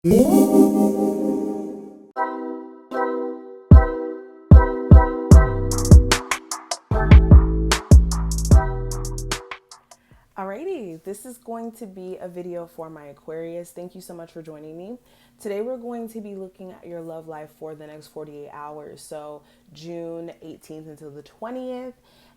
Alrighty, this is going to be a video for my Aquarius. Thank you so much for joining me. Today we're going to be looking at your love life for the next 48 hours. So June 18th until the 20th.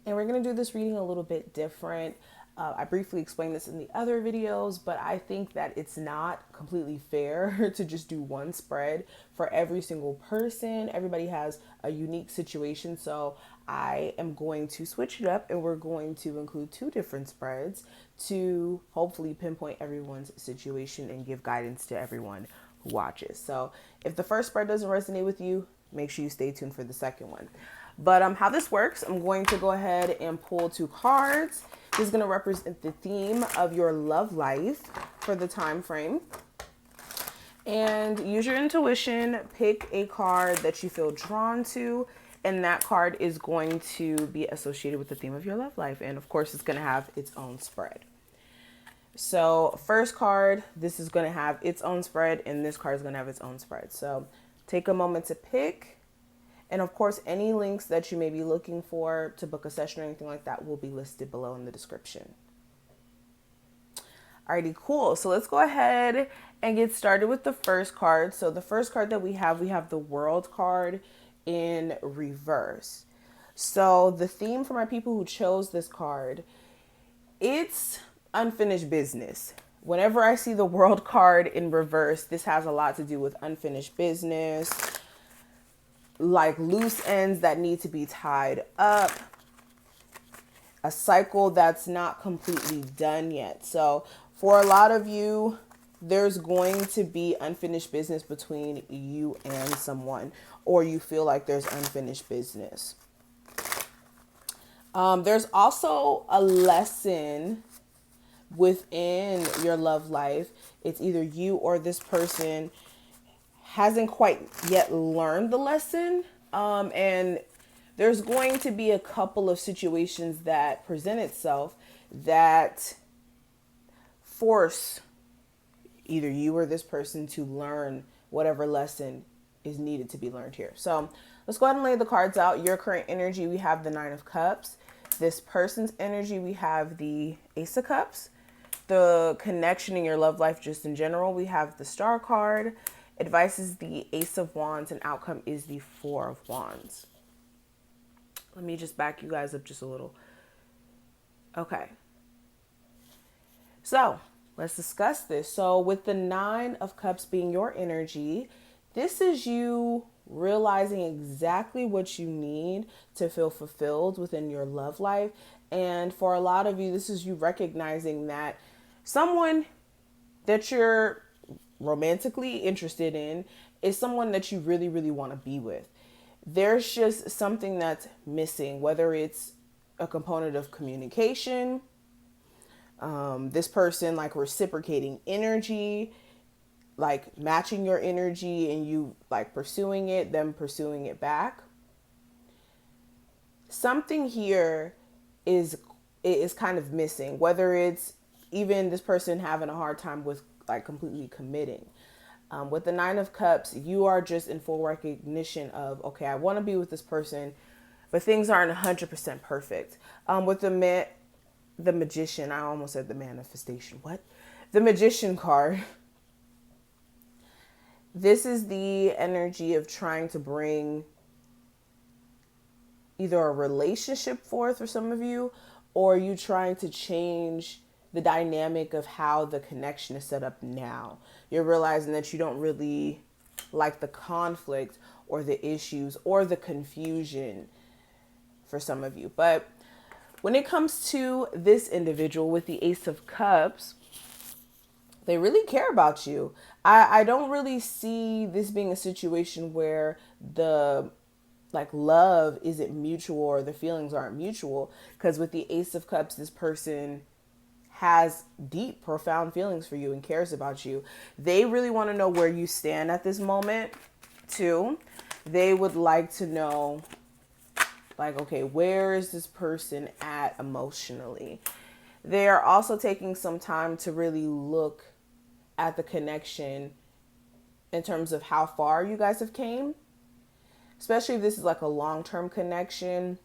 And we're going to do this reading a little bit different. I briefly explained this in the other videos, but I think that it's not completely fair to just do one spread for every single person. Everybody has a unique situation, so I am going to switch it up and we're going to include two different spreads to hopefully pinpoint everyone's situation and give guidance to everyone who watches. So if the first spread doesn't resonate with you, make sure you stay tuned for the second one. But how this works, I'm going to go ahead and pull two cards. This is going to represent the theme of your love life for the time frame. And use your intuition, pick a card that you feel drawn to, and that card is going to be associated with the theme of your love life. And of course, it's going to have its own spread. So first card, this is going to have its own spread, and this card is going to have its own spread. So take a moment to pick. And of course, any links that you may be looking for to book a session or anything like that will be listed below in the description. Alrighty, cool. So let's go ahead and get started with the first card. So the first card that we have the World card in reverse. So the theme for my people who chose this card, it's unfinished business. Whenever I see the World card in reverse, this has a lot to do with unfinished business, like loose ends that need to be tied up, a cycle that's not completely done yet. So for a lot of you, there's going to be unfinished business between you and someone, or you feel like there's unfinished business. There's also a lesson within your love life. It's either you or this person hasn't quite yet learned the lesson. And there's going to be a couple of situations that present itself that force either you or this person to learn whatever lesson is needed to be learned here. So let's go ahead and lay the cards out. Your current energy, we have the Nine of Cups. This person's energy, we have the Ace of Cups. The connection in your love life just in general, we have the Star card. Advice is the Ace of Wands, and outcome is the Four of Wands. Let me just back you guys up just a little. Okay. So let's discuss this. So with the Nine of Cups being your energy, this is you realizing exactly what you need to feel fulfilled within your love life. And for a lot of you, this is you recognizing that someone that you're romantically interested in is someone that you really, really want to be with. There's just something that's missing, whether it's a component of communication, this person like reciprocating energy, like matching your energy and you like pursuing it, them pursuing it back. Something here is kind of missing, whether it's even this person having a hard time with like completely committing. With the Nine of Cups, you are just in full recognition of, okay, I want to be with this person, but things aren't 100% perfect. With the Magician, I almost said the Manifestation. What? The Magician card. This is the energy of trying to bring either a relationship forth for some of you, or you trying to change the dynamic of how the connection is set up now. You're realizing that you don't really like the conflict or the issues or the confusion for some of you. But when it comes to this individual with the Ace of Cups, they really care about you. I don't really see this being a situation where the like love isn't mutual or the feelings aren't mutual, because with the Ace of Cups, this person has deep, profound feelings for you and cares about you. They really want to know where you stand at this moment too. They would like to know, like, okay, where is this person at emotionally? They are also taking some time to really look at the connection in terms of how far you guys have came, especially if this is like a long-term connection.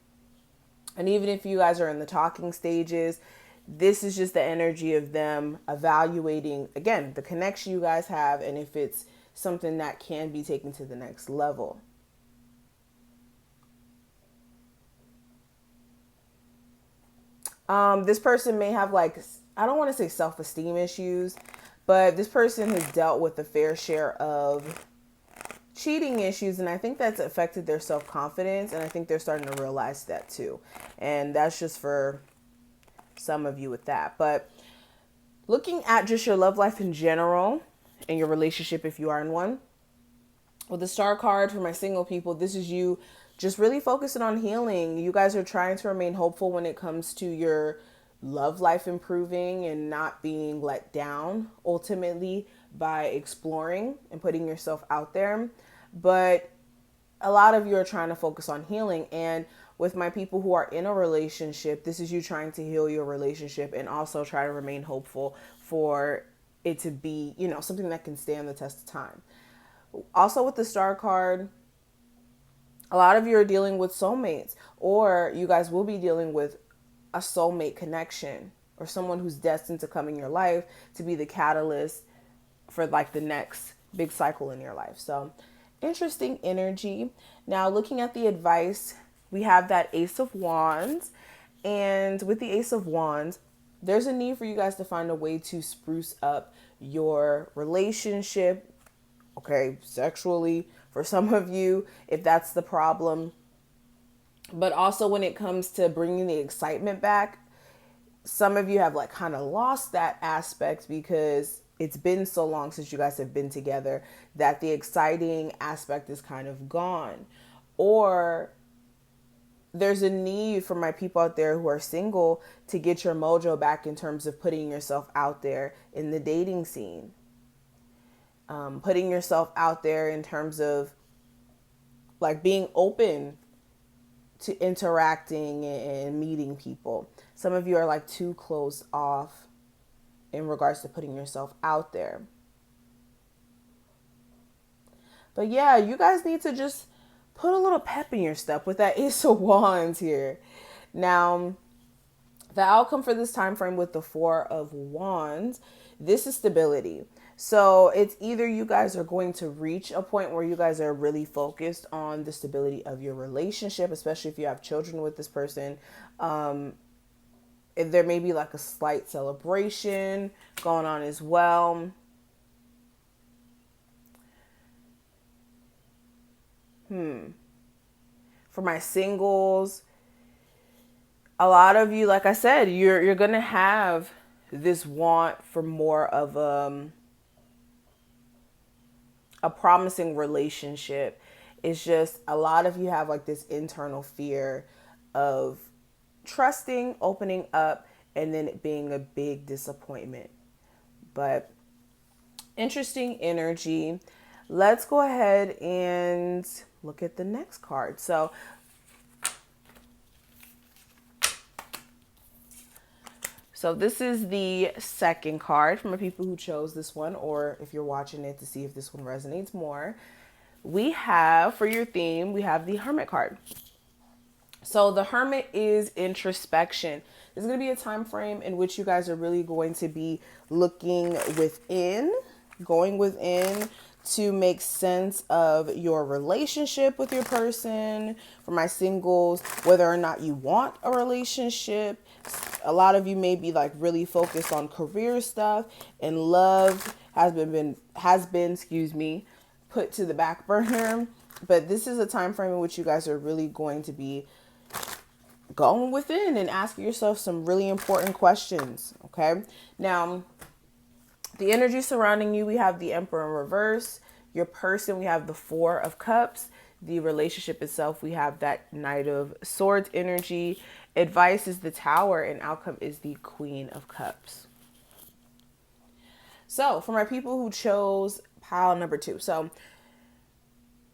And even if you guys are in the talking stages, this is just the energy of them evaluating, again, the connection you guys have and if it's something that can be taken to the next level. This person may have like, I don't want to say self-esteem issues, but this person has dealt with a fair share of cheating issues, and I think that's affected their self-confidence, and I think they're starting to realize that too. And that's just for some of you with that. But looking at just your love life in general and your relationship, if you are in one, with the Star card for my single people, this is you just really focusing on healing. You guys are trying to remain hopeful when it comes to your love life improving and not being let down ultimately by exploring and putting yourself out there. But a lot of you are trying to focus on healing. And with my people who are in a relationship, this is you trying to heal your relationship and also try to remain hopeful for it to be, you know, something that can stand the test of time. Also with the Star card, a lot of you are dealing with soulmates, or you guys will be dealing with a soulmate connection or someone who's destined to come in your life to be the catalyst for like the next big cycle in your life. So interesting energy. Now looking at the advice, we have that Ace of Wands, and with the Ace of Wands, there's a need for you guys to find a way to spruce up your relationship, okay, sexually for some of you, if that's the problem. But also when it comes to bringing the excitement back, some of you have like kind of lost that aspect because it's been so long since you guys have been together that the exciting aspect is kind of gone. Or there's a need for my people out there who are single to get your mojo back in terms of putting yourself out there in the dating scene. Putting yourself out there in terms of like being open to interacting and meeting people. Some of you are like too closed off in regards to putting yourself out there. But yeah, you guys need to just put a little pep in your step with that Ace of Wands here. Now, the outcome for this time frame with the Four of Wands, this is stability. So it's either you guys are going to reach a point where you guys are really focused on the stability of your relationship, especially if you have children with this person. There may be like a slight celebration going on as well. For my singles, a lot of you, like I said, you're going to have this want for more of a promising relationship. It's just a lot of you have like this internal fear of trusting, opening up, and then it being a big disappointment. But interesting energy. Let's go ahead and look at the next card. So this is the second card from the people who chose this one, or if you're watching it to see if this one resonates more. We have, for your theme, we have the Hermit card. So the Hermit is introspection. There's going to be a time frame in which you guys are really going to be looking within, going within to make sense of your relationship with your person. For my singles, whether or not you want a relationship. A lot of you may be like really focused on career stuff, and love has been put to the back burner. But this is a time frame in which you guys are really going to be going within and asking yourself some really important questions. Okay. Now, the energy surrounding you, we have the Emperor in reverse. Your person, we have the Four of Cups. The relationship itself, we have that Knight of Swords energy. Advice is the Tower, and outcome is the Queen of Cups. So for my people who chose pile number 2. So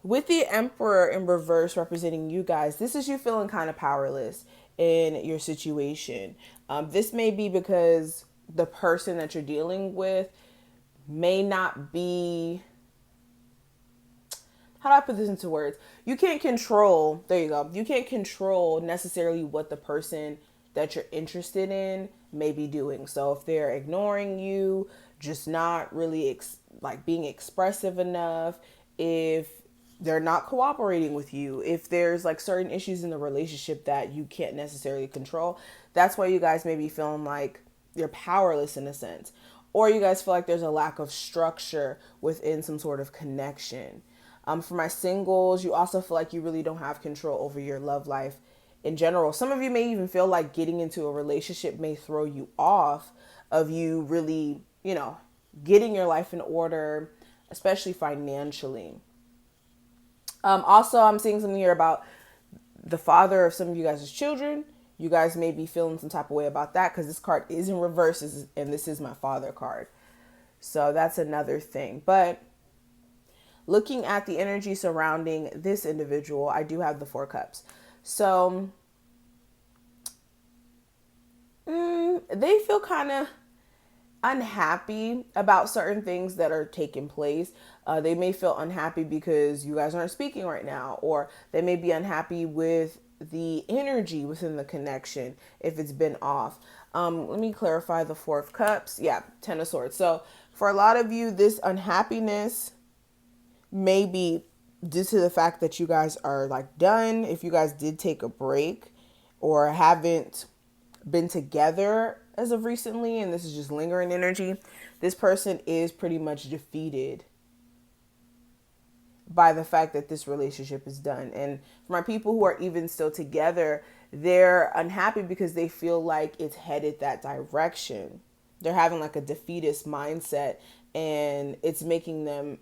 with the Emperor in reverse representing you guys, this is you feeling kind of powerless in your situation. This may be because the person that you're dealing with may not be how do I put this into words? You can't control, there you go. You can't control necessarily what the person that you're interested in may be doing. So if they're ignoring you, just not really like being expressive enough, if they're not cooperating with you, if there's like certain issues in the relationship that you can't necessarily control, that's why you guys may be feeling like you're powerless in a sense. Or you guys feel like there's a lack of structure within some sort of connection. For my singles, you also feel like you really don't have control over your love life in general. Some of you may even feel like getting into a relationship may throw you off of you really, you know, getting your life in order, especially financially. Also, I'm seeing something here about the father of some of you guys' children. You guys may be feeling some type of way about that because this card is in reverse and this is my father card. So that's another thing. But looking at the energy surrounding this individual, I do have the Four Cups. So they feel kind of unhappy about certain things that are taking place. They may feel unhappy because you guys aren't speaking right now, or they may be unhappy with the energy within the connection if it's been off. Let me clarify the Four of Cups. Yeah, Ten of Swords. So for a lot of you, this unhappiness may be due to the fact that you guys are like done. If you guys did take a break or haven't been together as of recently, and this is just lingering energy, this person is pretty much defeated by the fact that this relationship is done. And for my people who are even still together, they're unhappy because they feel like it's headed that direction. They're having like a defeatist mindset, and it's making them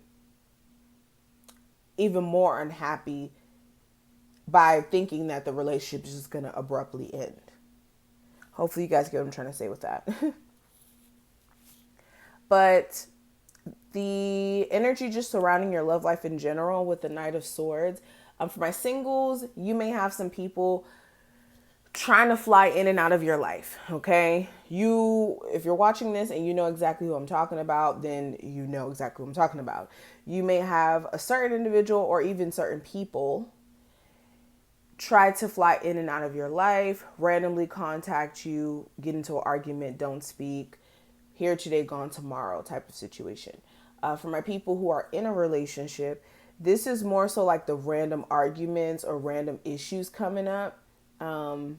even more unhappy by thinking that the relationship is just going to abruptly end. Hopefully you guys get what I'm trying to say with that. But the energy just surrounding your love life in general with the Knight of Swords. For my singles, you may have some people trying to fly in and out of your life. Okay. If you're watching this and you know exactly who I'm talking about, then you know exactly what I'm talking about. You may have a certain individual or even certain people try to fly in and out of your life, randomly contact you, get into an argument, don't speak, here today, gone tomorrow type of situation. For my people who are in a relationship, this is more so like the random arguments or random issues coming up. And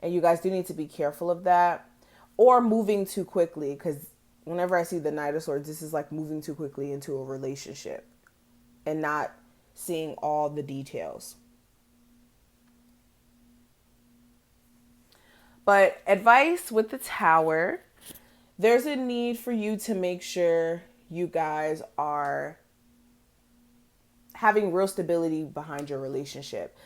you guys do need to be careful of that, or moving too quickly, because whenever I see the Knight of Swords, this is like moving too quickly into a relationship and not seeing all the details. But advice with the Tower, there's a need for you to make sure you guys are having real stability behind your relationship.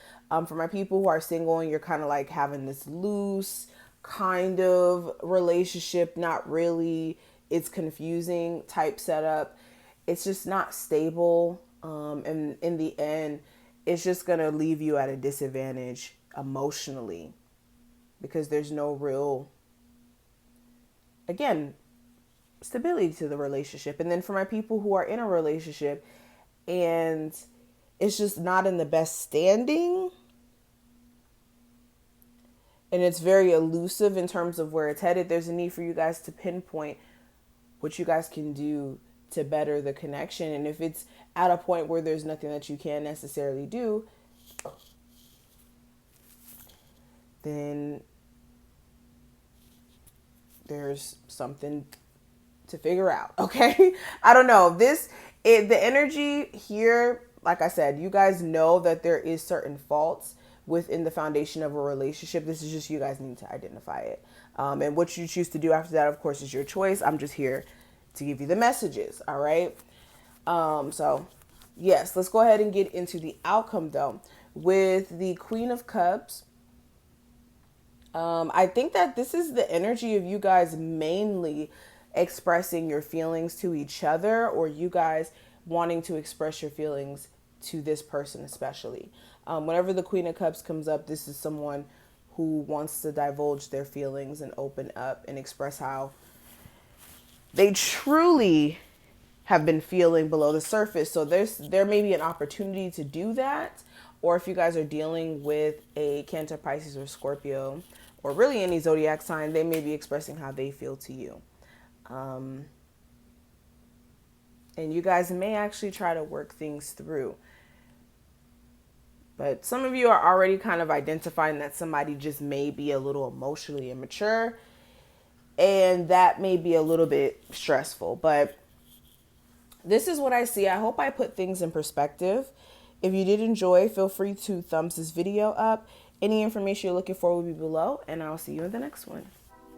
For my people who are single and you're kind of like having this loose kind of relationship, not really, it's confusing type setup. It's just not stable. And in the end, it's just going to leave you at a disadvantage emotionally because there's no real, again, stability to the relationship. And then for my people who are in a relationship and it's just not in the best standing and it's very elusive in terms of where it's headed, there's a need for you guys to pinpoint what you guys can do to better the connection. And if it's at a point where there's nothing that you can necessarily do, then there's something to figure out. Okay. I don't know. The energy here, like I said, you guys know that there is certain faults within the foundation of a relationship. This is just, you guys need to identify it. And what you choose to do after that, of course, is your choice. I'm just here to give you the messages. All right. So yes, let's go ahead and get into the outcome though. With the Queen of Cups, I think that this is the energy of you guys mainly expressing your feelings to each other, or you guys wanting to express your feelings to this person especially. Whenever the Queen of Cups comes up, this is someone who wants to divulge their feelings and open up and express how they truly have been feeling below the surface. So there may be an opportunity to do that. Or if you guys are dealing with a Cancer, Pisces, or Scorpio, or really any zodiac sign, they may be expressing how they feel to you. And you guys may actually try to work things through. But some of you are already kind of identifying that somebody just may be a little emotionally immature, and that may be a little bit stressful. But this is what I see. I hope I put things in perspective. If you did enjoy, feel free to thumbs this video up. Any information you're looking for will be below, and I'll see you in the next one.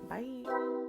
Bye.